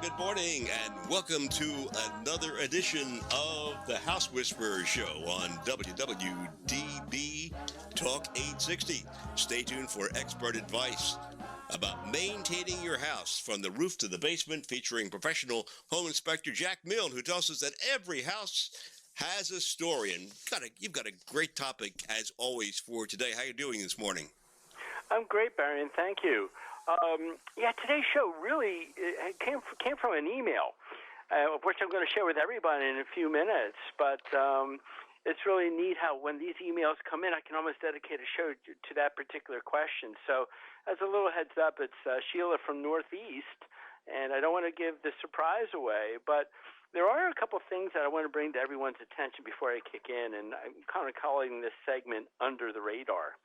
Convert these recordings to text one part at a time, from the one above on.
good morning, and welcome to another edition of the House Whisperer Show on WWDB Talk 860. Stay tuned for expert advice about maintaining your house from the roof to the basement, featuring professional home inspector Jack Milne, who tells us that every house has a story. And you've got a great topic, as always, for today. How are you doing this morning? I'm great, Barry, and thank you. Today's show really came from an email, which I'm going to share with everybody in a few minutes. But it's really neat how when these emails come in, I can almost dedicate a show to that particular question. So as a little heads up, it's Sheila from Northeast, and I don't want to give the surprise away, but there are a couple things that I want to bring to everyone's attention before I kick in, and I'm kind of calling this segment Under the Radar.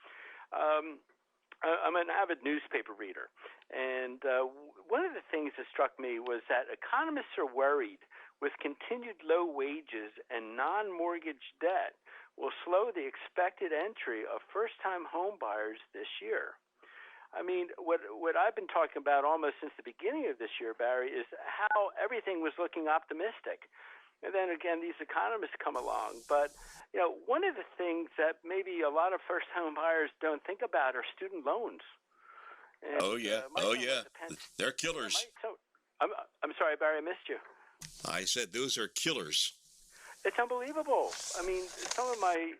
I'm an avid newspaper reader, and one of the things that struck me was that economists are worried with continued low wages and non-mortgage debt will slow the expected entry of first-time home buyers this year. I mean, what I've been talking about almost since the beginning of this year, Barry, is how everything was looking optimistic. And then again, these economists come along. But, one of the things that maybe a lot of first-home buyers don't think about are student loans. And, They're killers. I'm sorry, Barry, I missed you. I said those are killers. It's unbelievable. I mean, some of my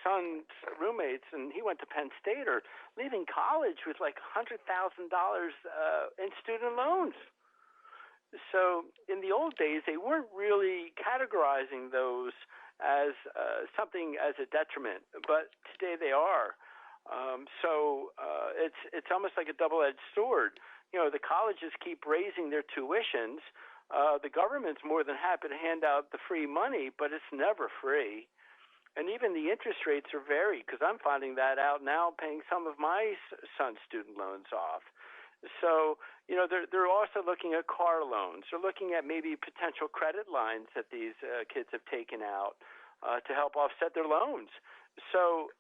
son's roommates, and he went to Penn State, are leaving college with like $100,000 in student loans. So in the old days, they weren't really categorizing those as something as a detriment, but today they are. It's almost like a double-edged sword. The colleges keep raising their tuitions. The government's more than happy to hand out the free money, but it's never free. And even the interest rates are varied, because I'm finding that out now paying some of my son's student loans off. So, they're also looking at car loans. They're looking at maybe potential credit lines that these kids have taken out to help offset their loans. So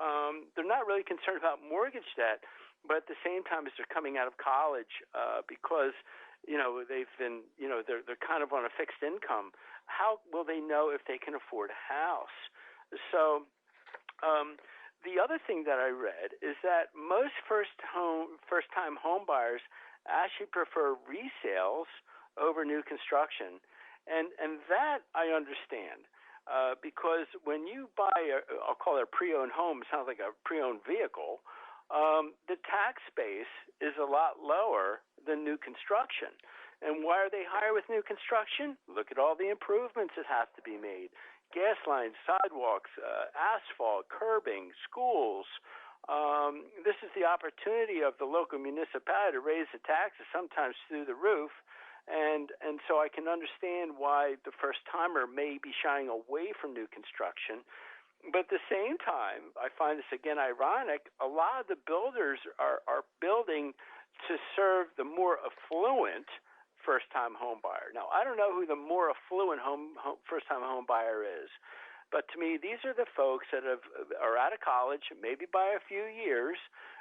they're not really concerned about mortgage debt, but at the same time as they're coming out of college because, they've been, they're kind of on a fixed income. How will they know if they can afford a house? So the other thing that I read is that most first-time home buyers actually prefer resales over new construction, and that I understand because when you buy I'll call it a pre-owned home, it sounds like a pre-owned vehicle, the tax base is a lot lower than new construction. And why are they higher with new construction? Look at all the improvements that have to be made. Gas lines, sidewalks, asphalt, curbing, schools. This is the opportunity of the local municipality to raise the taxes, sometimes through the roof. And so I can understand why the first-timer may be shying away from new construction. But at the same time, I find this, again, ironic. A lot of the builders are building to serve the more affluent first-time home buyer. Now, I don't know who the more affluent first-time home buyer is, but to me, these are the folks that are out of college, maybe by a few years,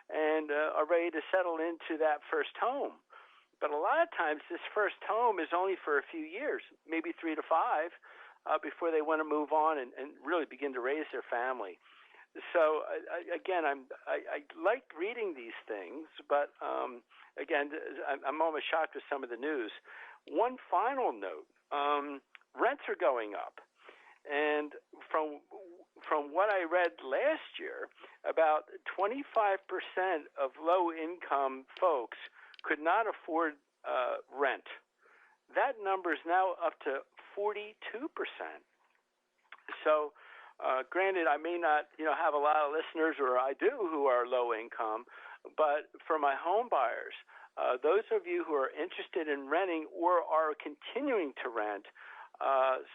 and are ready to settle into that first home. But a lot of times, this first home is only for a few years, maybe 3 to 5, before they want to move on and really begin to raise their family. So, I like reading these things, but again, I'm almost shocked with some of the news. One final note, rents are going up. And from what I read last year, about 25% of low-income folks could not afford rent. That number is now up to 42%. So, granted, I may not, have a lot of listeners, or I do, who are low income, but for my home buyers, those of you who are interested in renting or are continuing to rent,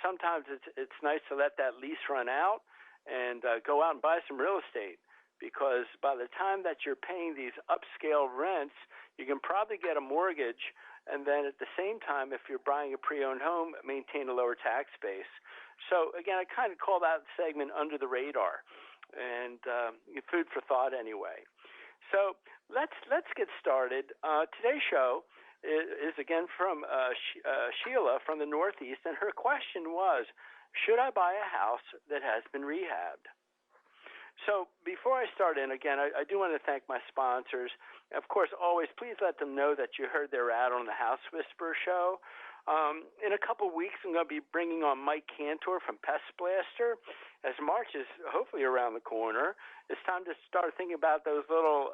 sometimes it's nice to let that lease run out and go out and buy some real estate, because by the time that you're paying these upscale rents, you can probably get a mortgage, and then at the same time, if you're buying a pre-owned home, maintain a lower tax base. So again, I kind of call that segment Under the Radar, and food for thought anyway. So let's get started. Today's show, is again from Sheila from the Northeast, and her question was, should I buy a house that has been rehabbed? So before I start in, again, I do want to thank my sponsors. Of course, always please let them know that you heard their ad on the House Whisperer show. In a couple of weeks, I'm going to be bringing on Mike Cantor from Pest Blaster. As March is hopefully around the corner, it's time to start thinking about those little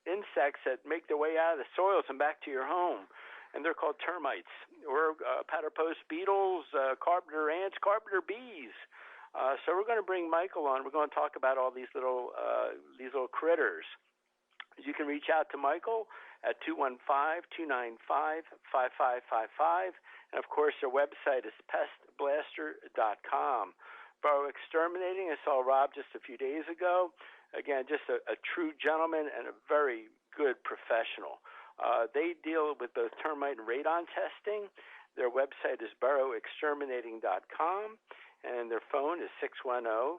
insects that make their way out of the soils and back to your home. And they're called termites, or patter-post beetles, carpenter ants, carpenter bees. So we're going to bring Michael on. We're going to talk about all these little critters. You can reach out to Michael at 215-295-5555. And, of course, their website is pestblaster.com. Borough Exterminating, I saw Rob just a few days ago. Again, just a true gentleman and a very good professional. They deal with both termite and radon testing. Their website is boroughexterminating.com. And their phone is 610-586-5640.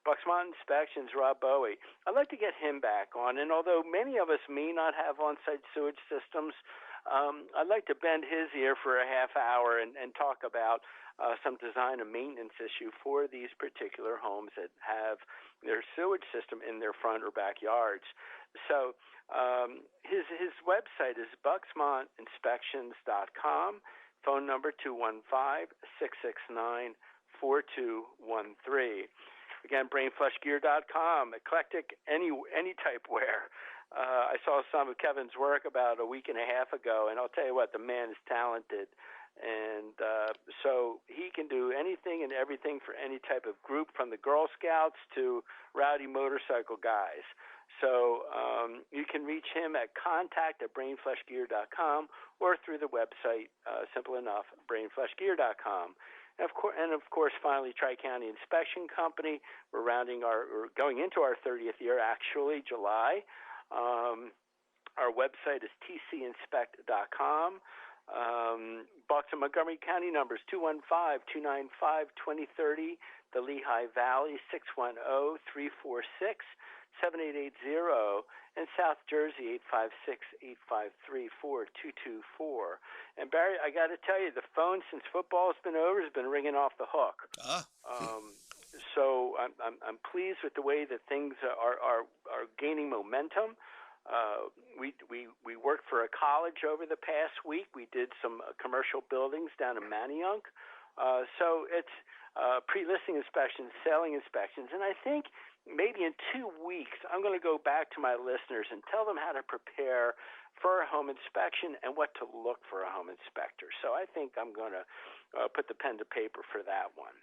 Bucksmont Inspections, Rob Bowie. I'd like to get him back on. And although many of us may not have on-site sewage systems, I'd like to bend his ear for a half hour and talk about some design and maintenance issue for these particular homes that have their sewage system in their front or backyards. So his website is bucksmontinspections.com. Phone number 215-669-4213. Again, brainflushgear.com. Eclectic, any type wear. I saw some of Kevin's work about a week and a half ago, and I'll tell you what, the man is talented. And so he can do anything and everything for any type of group, from the Girl Scouts to rowdy motorcycle guys. So you can reach him at contact@brainflushgear.com or through the website, simple enough, brainflushgear.com. And of course, finally, Tri-County Inspection Company. We're going into our 30th year, actually, July. Our website is tcinspect.com. Bucks and Montgomery County numbers 215-295-2030. The Lehigh Valley 610-346-7880, and South Jersey 856-853-4224. And Barry, I got to tell you, the phone since football has been over has been ringing off the hook. So I'm pleased with the way that things are gaining momentum. We worked for a college over the past week. We did some commercial buildings down in Manayunk. So it's pre-listing inspections, selling inspections, and I think maybe in 2 weeks I'm going to go back to my listeners and tell them how to prepare for a home inspection and what to look for a home inspector. So I think I'm going to put the pen to paper for that one.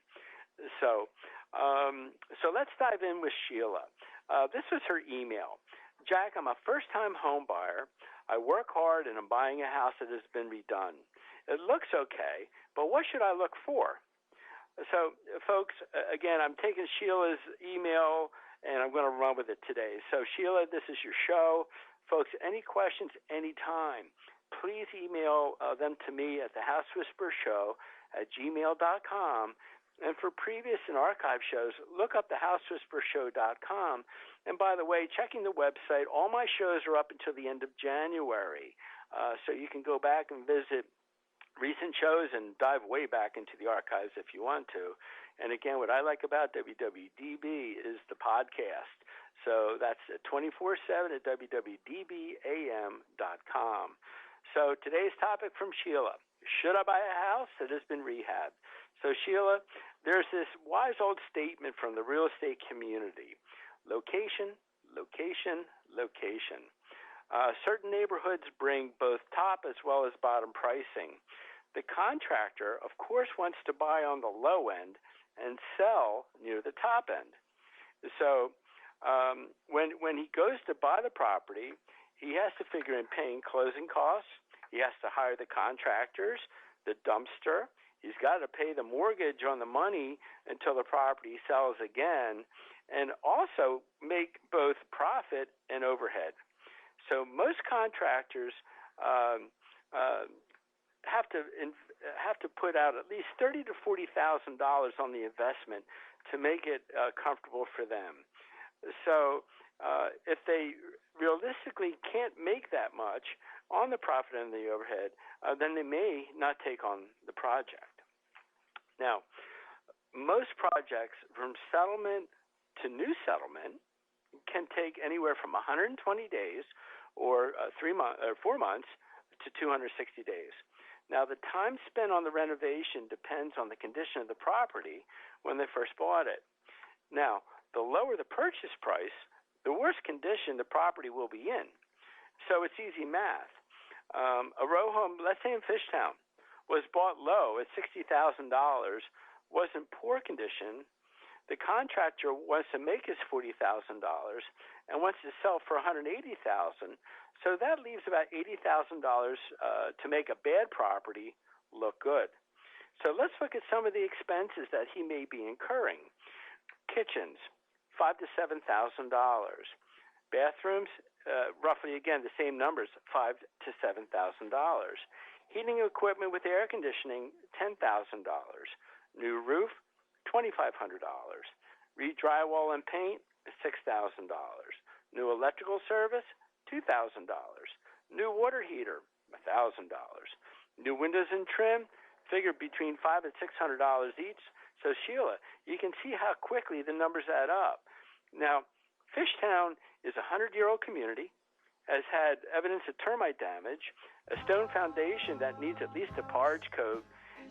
So let's dive in with Sheila. This was her email. Jack, I'm a first-time home buyer. I work hard and I'm buying a house that has been redone. It looks okay, but what should I look for? So, folks, again, I'm taking Sheila's email and I'm going to run with it today. So, Sheila, this is your show. Folks, any questions, anytime, please email them to me at thehousewhisperershow@gmail.com. And for previous and archive shows, look up thehousewhisperershow.com. And by the way, checking the website, all my shows are up until the end of January. So you can go back and visit recent shows and dive way back into the archives if you want to. And again, what I like about WWDB is the podcast. So that's 24/7 at www.dbam.com. So today's topic from Sheila: should I buy a house that has been rehabbed? So Sheila, there's this wise old statement from the real estate community: location, location, location. Certain neighborhoods bring both top as well as bottom pricing. The contractor, of course, wants to buy on the low end and sell near the top end. So when he goes to buy the property, he has to figure in paying closing costs. He has to hire the contractors, the dumpster. He's got to pay the mortgage on the money until the property sells again, and also make both profit and overhead. So most contractors have to put out at least $30,000 to $40,000 on the investment to make it comfortable for them. So if they realistically can't make that much on the profit and the overhead, then they may not take on the project. Now, most projects from settlement to new settlement can take anywhere from 120 days or 4 months to 260 days. Now, the time spent on the renovation depends on the condition of the property when they first bought it. Now, the lower the purchase price, the worse condition the property will be in. So it's easy math. A row home, let's say in Fishtown, was bought low at $60,000, was in poor condition. The contractor wants to make his $40,000 and wants to sell for $180,000. So that leaves about $80,000 to make a bad property look good. So let's look at some of the expenses that he may be incurring. Kitchens, $5,000 to $7,000. Bathrooms, roughly again the same numbers, $5,000 to $7,000. Heating equipment with air conditioning, $10,000. New roof, $2,500. Re-drywall and paint, $6,000. New electrical service, $2,000. New water heater, $1,000. New windows and trim, figured between $500 and $600 each. So Sheila, you can see how quickly the numbers add up. Now, Fishtown is a 100-year-old community, has had evidence of termite damage, a stone foundation that needs at least a porridge coat,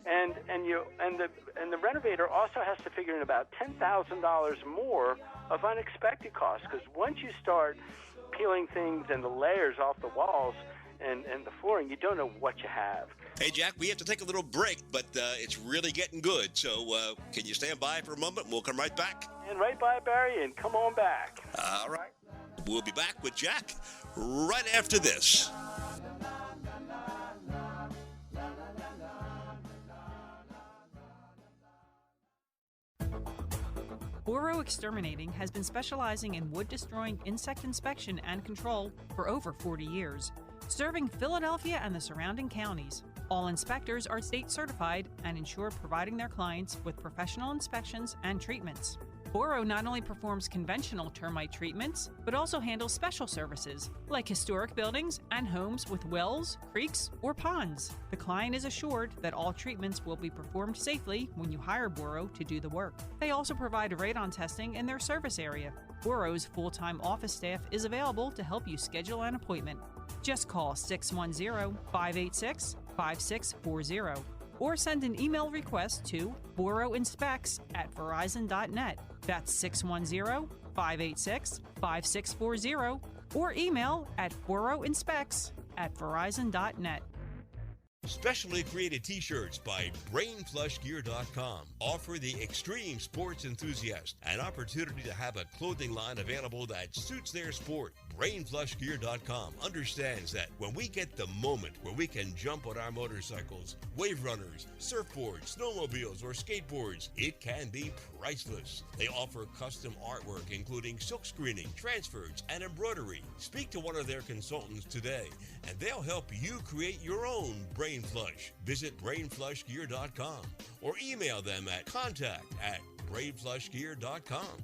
and the renovator also has to figure in about $10,000 more of unexpected costs, because once you start peeling things and the layers off the walls and the flooring, you don't know what you have. Hey, Jack, we have to take a little break, but it's really getting good. So can you stand by for a moment? We'll come right back. And right by, Barry, and come on back. All right. We'll be back with Jack right after this. Boro Exterminating has been specializing in wood-destroying insect inspection and control for over 40 years, serving Philadelphia and the surrounding counties. All inspectors are state certified and ensure providing their clients with professional inspections and treatments. Boro not only performs conventional termite treatments, but also handles special services like historic buildings and homes with wells, creeks, or ponds. The client is assured that all treatments will be performed safely when you hire Boro to do the work. They also provide radon testing in their service area. Boro's full-time office staff is available to help you schedule an appointment. Just call 610-586-5640 or send an email request to boroinspects@verizon.net. That's 610-586-5640 or email at boroinspects@verizon.net. Specially created t-shirts by BrainFlushGear.com offer the extreme sports enthusiast an opportunity to have a clothing line available that suits their sport. BrainFlushGear.com understands that when we get the moment where we can jump on our motorcycles, wave runners, surfboards, snowmobiles, or skateboards, it can be priceless. They offer custom artwork including silk screening, transfers, and embroidery. Speak to one of their consultants today and they'll help you create your own Brain Flush. Visit BrainFlushGear.com or email them at contact@BrainFlushGear.com.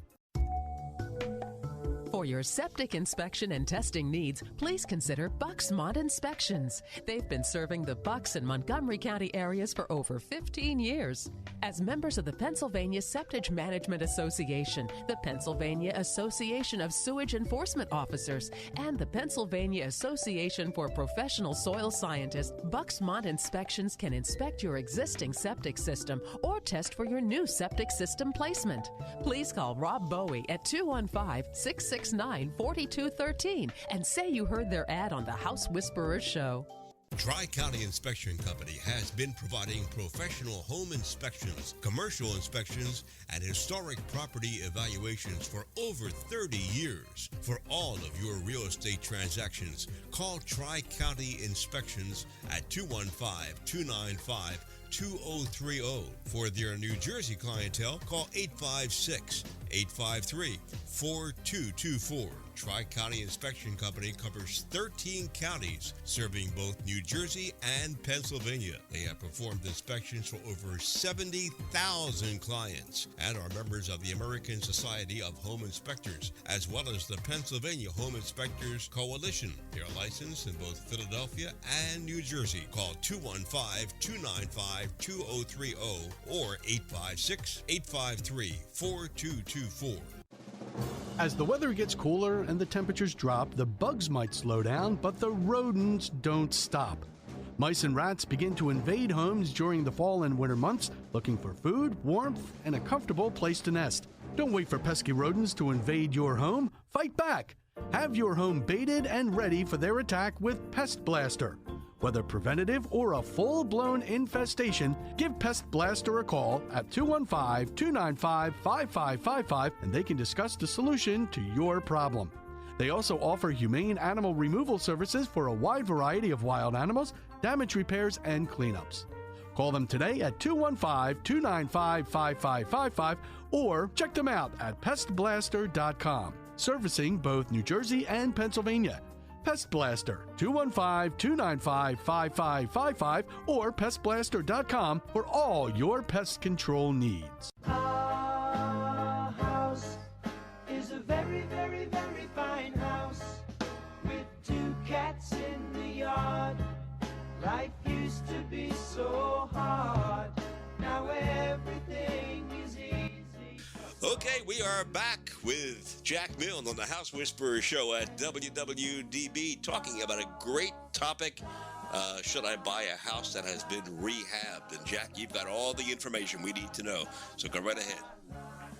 For your septic inspection and testing needs, please consider Bucksmont Inspections. They've been serving the Bucks and Montgomery County areas for over 15 years. As members of the Pennsylvania Septic Management Association, the Pennsylvania Association of Sewage Enforcement Officers, and the Pennsylvania Association for Professional Soil Scientists, Bucksmont Inspections can inspect your existing septic system or test for your new septic system placement. Please call Rob Bowie at 215-669-4213 and say you heard their ad on the House Whisperers show. Tri-County Inspection Company has been providing professional home inspections, commercial inspections, and historic property evaluations for over 30 years. For all of your real estate transactions, call Tri-County Inspections at 215-295-2030. For their New Jersey clientele, call 856-853-4224. Tri-County Inspection Company covers 13 counties, serving both New Jersey and Pennsylvania. They have performed inspections for over 70,000 clients and are members of the American Society of Home Inspectors, as well as the Pennsylvania Home Inspectors Coalition. They are licensed in both Philadelphia and New Jersey. Call 215-295-2030 or 856-853-4224. As the weather gets cooler and the temperatures drop, the bugs might slow down, but the rodents don't stop. Mice and rats begin to invade homes during the fall and winter months, looking for food, warmth, and a comfortable place to nest. Don't wait for pesky rodents to invade your home. Fight back. Have your home baited and ready for their attack with Pest Blaster. Whether preventative or a full-blown infestation, give Pest Blaster a call at 215-295-5555 and they can discuss the solution to your problem. They also offer humane animal removal services for a wide variety of wild animals, damage repairs, and cleanups. Call them today at 215-295-5555 or check them out at pestblaster.com, servicing both New Jersey and Pennsylvania. Pest Blaster, 215-295-5555 or pestblaster.com for all your pest control needs. Our house is a very, very, very fine house with 2 cats in the yard. Life used to be so hard. Now everything is easy. Okay, we are back with Jack Milne on the House Whisperer Show at WWDB, talking about a great topic. Should I buy a house that has been rehabbed? And Jack, you've got all the information we need to know, so go right ahead.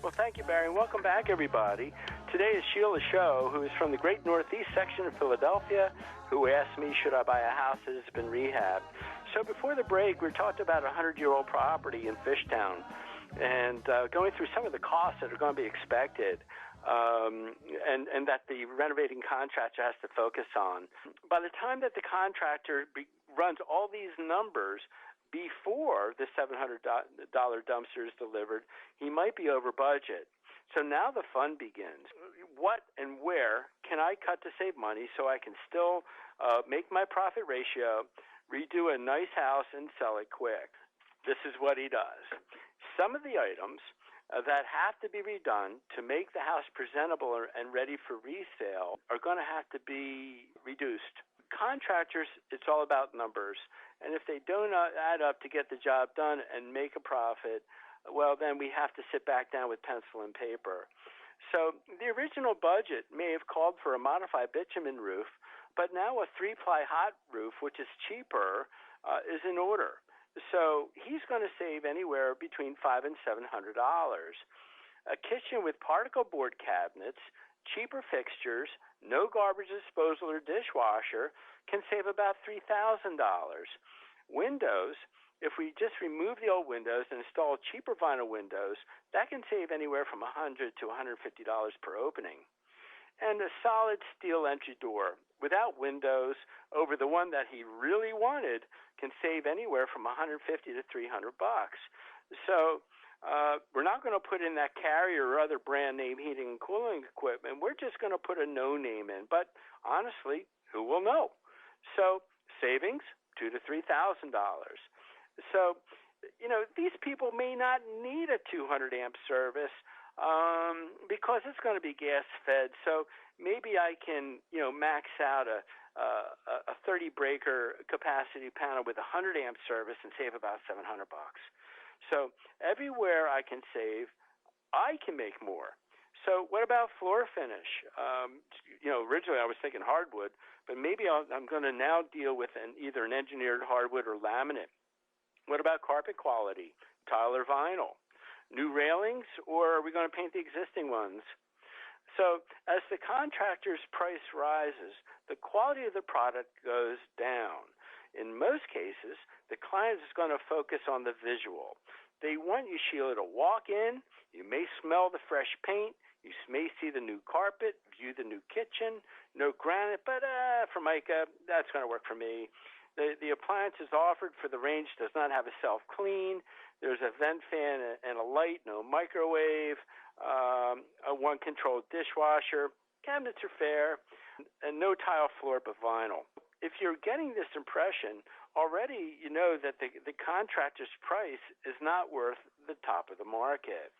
Well, thank you, Barry, and welcome back, everybody. Today is Sheila Show, who is from the great Northeast section of Philadelphia, who asked me, should I buy a house that has been rehabbed? So before the break, we talked about a 100-year-old property in Fishtown, and going through some of the costs that are going to be expected, and that the renovating contractor has to focus on. By the time that the contractor runs all these numbers before the $700 dumpster is delivered, he might be over budget. So now the fun begins. What and where can I cut to save money so I can still make my profit ratio, redo a nice house, and sell it quick? This is what he does. Some of the items that have to be redone to make the house presentable and ready for resale are going to have to be reduced. Contractors, it's all about numbers. And if they don't add up to get the job done and make a profit, well, then we have to sit back down with pencil and paper. So the original budget may have called for a modified bitumen roof, but now a 3-ply hot roof, which is cheaper, is in order. So he's going to save anywhere between $500 and $700. A kitchen with particle board cabinets, cheaper fixtures, no garbage disposal or dishwasher can save about $3,000. Windows, if we just remove the old windows and install cheaper vinyl windows, that can save anywhere from $100 to $150 per opening. And a solid steel entry door without windows over the one that he really wanted can save anywhere from $150 to $300. So we're not going to put in that Carrier or other brand name heating and cooling equipment. We're just going to put a no name in. But honestly, who will know? So savings, $2,000 to $3,000. So, these people may not need a 200 amp service because it's going to be gas fed. So maybe I can, max out a 30 breaker capacity panel with a 100 amp service and save about $700. So everywhere I can save, I can make more. So what about floor finish? Originally I was thinking hardwood, but maybe I'm going to now deal with either an engineered hardwood or laminate. What about carpet quality, tile or vinyl? New railings, or are we going to paint the existing ones? So as the contractor's price rises, the quality of the product goes down. In most cases, the client is going to focus on the visual. They want you, Sheila, to walk in. You may smell the fresh paint. You may see the new carpet, view the new kitchen. No granite, but Formica, that's going to work for me. The appliances offered for the range does not have a self-clean. There's a vent fan and a light, no microwave, a one-controlled dishwasher. Cabinets are fair, and no tile floor but vinyl. If you're getting this impression, already you know that the contractor's price is not worth the top of the market.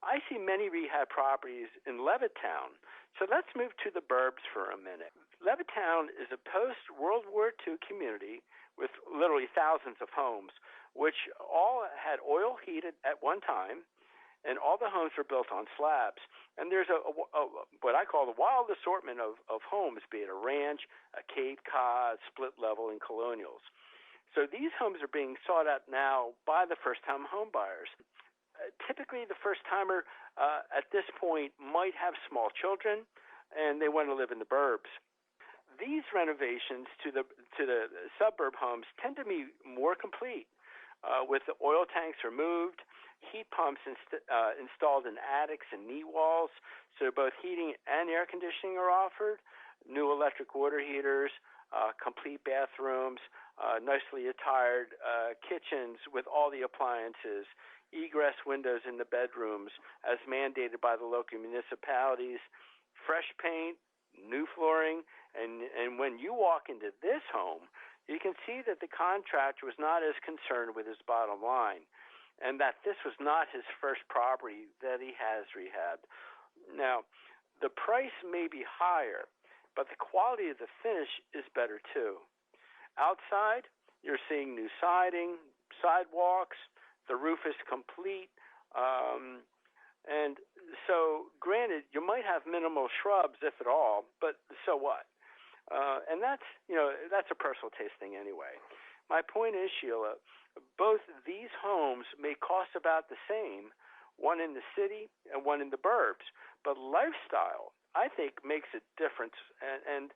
I see many rehab properties in Levittown, so let's move to the burbs for a minute. Levittown is a post-World War II community with literally thousands of homes, which all had oil heated at one time, and all the homes were built on slabs. And there's a what I call the wild assortment of homes, be it a ranch, a Cape Cod, split level, and colonials. So these homes are being sought out now by the first-time home buyers. Typically, the first-timer at this point might have small children, and they want to live in the burbs. These renovations to the suburb homes tend to be more complete, with the oil tanks removed, heat pumps installed in attics and knee walls, so both heating and air conditioning are offered, new electric water heaters, complete bathrooms, nicely attired kitchens with all the appliances, egress windows in the bedrooms as mandated by the local municipalities, fresh paint, new flooring, and when you walk into this home, you can see that the contractor was not as concerned with his bottom line, and that this was not his first property that he has rehabbed. Now, the price may be higher, but the quality of the finish is better too. Outside, you're seeing new siding, sidewalks, the roof is complete, and so granted, you might have minimal shrubs, if at all, but so what? And that's a personal taste thing anyway. My point is, Sheila, both these homes may cost about the same, one in the city and one in the burbs, but lifestyle, I think, makes a difference. And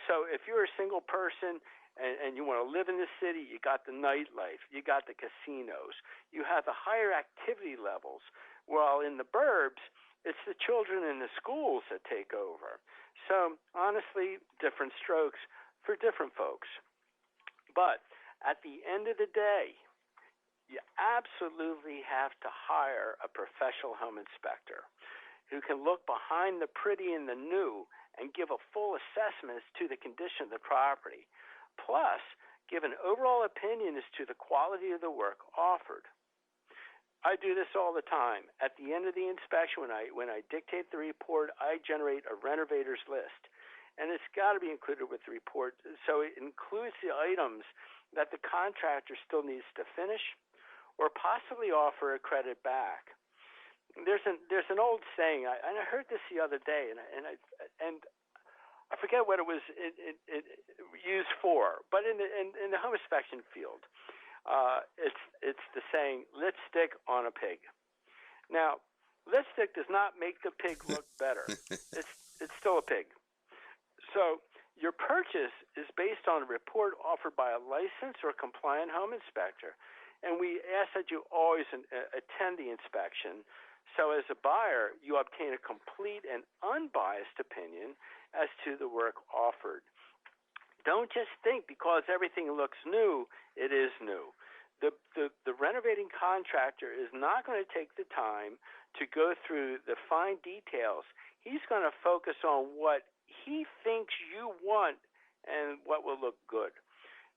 so if you're a single person and you want to live in the city, you got the nightlife, you got the casinos, you have the higher activity levels, while in the burbs, it's the children in the schools that take over. So honestly, different strokes for different folks. But at the end of the day, you absolutely have to hire a professional home inspector who can look behind the pretty and the new and give a full assessment as to the condition of the property, plus give an overall opinion as to the quality of the work offered. I do this all the time. At the end of the inspection, when I dictate the report, I generate a renovator's list, and it's got to be included with the report. So it includes the items that the contractor still needs to finish, or possibly offer a credit back. There's an old saying, and I heard this the other day, and I forget what it was used for, but in the home inspection field. It's the saying, lipstick on a pig. Now, lipstick does not make the pig look better. It's still a pig. So your purchase is based on a report offered by a licensed or compliant home inspector, and we ask that you always attend the inspection. So as a buyer, you obtain a complete and unbiased opinion as to the work offered. Don't just think because everything looks new, it is new. The renovating contractor is not going to take the time to go through the fine details. He's going to focus on what he thinks you want and what will look good.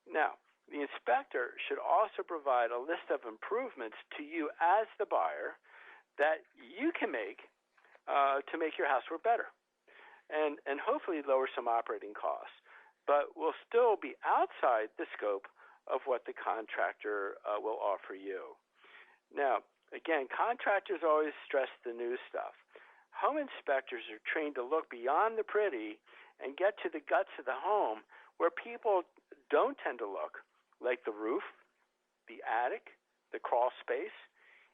Now, the inspector should also provide a list of improvements to you as the buyer that you can make to make your house work better and hopefully lower some operating costs, but will still be outside the scope of what the contractor will offer you. Now, again, contractors always stress the new stuff. Home inspectors are trained to look beyond the pretty and get to the guts of the home where people don't tend to look, like the roof, the attic, the crawl space,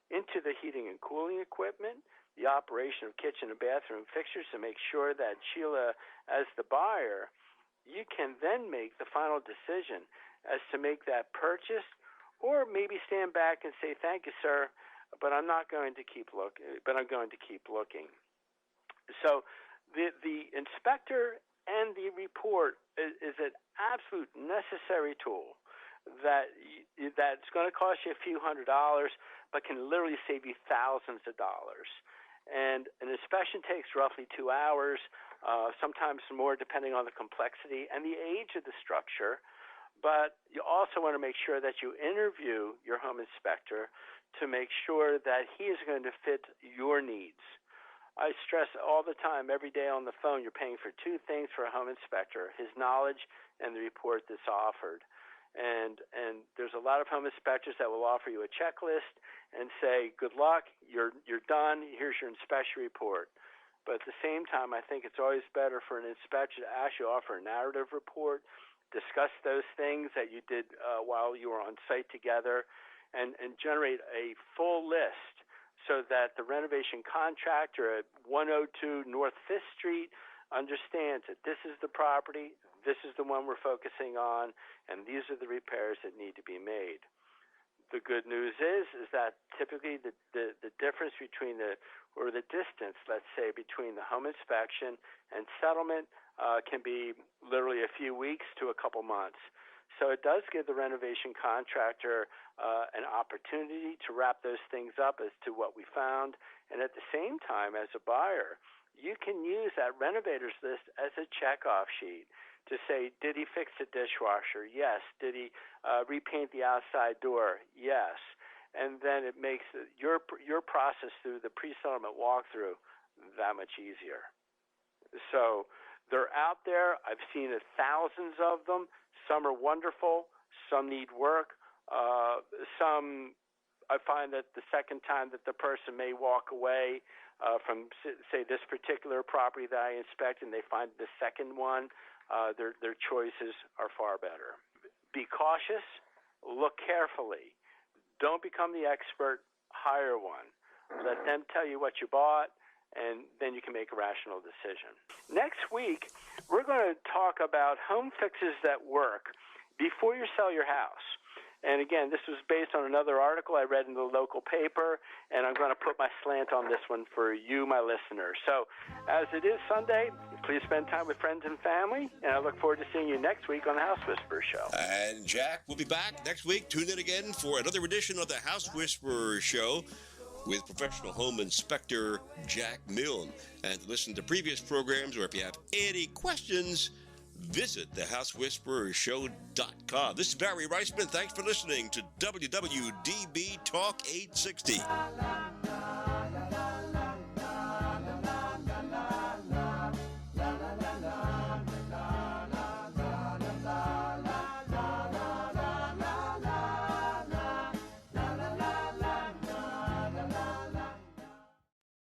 into the heating and cooling equipment, the operation of kitchen and bathroom fixtures to make sure that, Sheila, as the buyer, you can then make the final decision as to make that purchase, or maybe stand back and say, thank you, sir, but I'm not going to keep looking, but I'm going to keep looking. So the inspector and the report is an absolute necessary tool that's going to cost you a few $100s, but can literally save you thousands of dollars. And an inspection takes roughly 2 hours, sometimes more depending on the complexity and the age of the structure. But you also want to make sure that you interview your home inspector to make sure that he is going to fit your needs. I stress all the time, every day on the phone, you're paying for two things for a home inspector: his knowledge and the report that's offered. And there's a lot of home inspectors that will offer you a checklist and say, good luck, you're done, here's your inspection report. But at the same time, I think it's always better for an inspector to actually offer a narrative report, discuss those things that you did while you were on site together, and generate a full list so that the renovation contractor at 102 North 5th Street understands that this is the property, this is the one we're focusing on, and these are the repairs that need to be made. The good news is that typically the difference between the distance, let's say, between the home inspection and settlement can be literally a few weeks to a couple months. So it does give the renovation contractor an opportunity to wrap those things up as to what we found. And at the same time, as a buyer, you can use that renovator's list as a checkoff sheet to say, did he fix the dishwasher? Yes. Did he repaint the outside door? Yes. And then it makes your process through the pre-settlement walkthrough that much easier. So they're out there. I've seen thousands of them. Some are wonderful. Some need work. Some, I find that the second time that the person may walk away from, say, this particular property that I inspect, and they find the second one, their choices are far better. Be cautious. Look carefully. Don't become the expert. Hire one. Let them tell you what you bought, and then you can make a rational decision. Next week, we're going to talk about home fixes that work before you sell your house. And again, this was based on another article I read in the local paper, and I'm going to put my slant on this one for you, my listeners. So as it is Sunday, please spend time with friends and family, and I look forward to seeing you next week on the House Whisperer Show. And Jack will be back next week. Tune in again for another edition of the House Whisperer Show with professional home inspector Jack Milne. And to listen to previous programs, or if you have any questions, visit thehousewhisperershow.com. This is Barry Reisman. Thanks for listening to WWDB Talk 860.